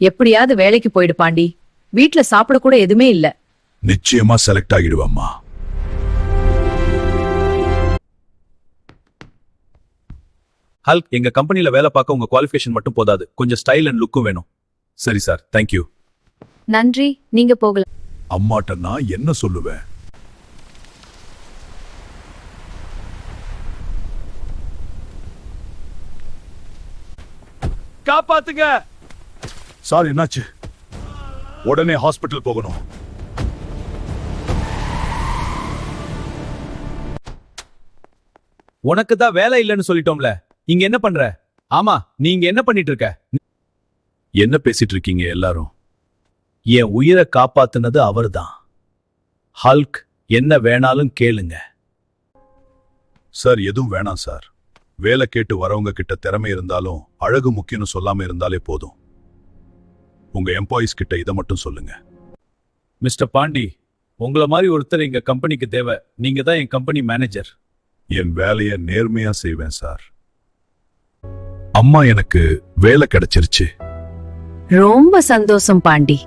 எப்படியாவது வேலைக்கு போயிடு பாண்டி. வீட்ல சாப்பிட கூட எதுவுமே இல்ல. நிச்சயமா செலக்ட் ஆகிடுவம்மா. ஹல்க், எங்க கம்பெனில வேலை பார்க்க உங்க குவாலிஃபிகேஷன் மட்டும் போதாது, கொஞ்சம் ஸ்டைல் அண்ட் லுக்கும் வேணும். சரி சார், தேங்க்யூ. நன்றி, நீங்க போகலாம். அம்மாட்ட நான் என்ன சொல்லுவேன்? காப்பாத்துங்க சார், என்னாச்சு? உடனே ஹாஸ்பிட்டல் போகணும். உனக்கு தான் வேலை இல்லைன்னு சொல்லிட்டோம்ல, இங்க என்ன பண்ற? ஆமா, நீங்க என்ன பண்ணிட்டு இருக்க? என்ன பேசிட்டு இருக்கீங்க எல்லாரும்? என் உயிரை காப்பாத்துனது அவர்தான். ஹல்க், என்ன வேணாலும் கேளுங்க. சார், எதுவும் வேணாம் சார். வேலை கேட்டு வரவங்க கிட்ட திறமை இருந்தாலும் அழகு முக்கியம்னு சொல்லாம இருந்தாலே போதும். உங்க எம்ப்ளாயிஸ் கிட்ட இதை மட்டும் சொல்லுங்க. மிஸ்டர் பாண்டி, உங்கள மாதிரி ஒருத்தர் எங்க கம்பெனிக்கு தேவை. நீங்க தான் என் கம்பெனி மேனேஜர். என் வேலையை நேர்மையா செய்வேன் சார். அம்மா, எனக்கு வேலை கிடைச்சிருச்சு. ரொம்ப சந்தோஷம் பாண்டி.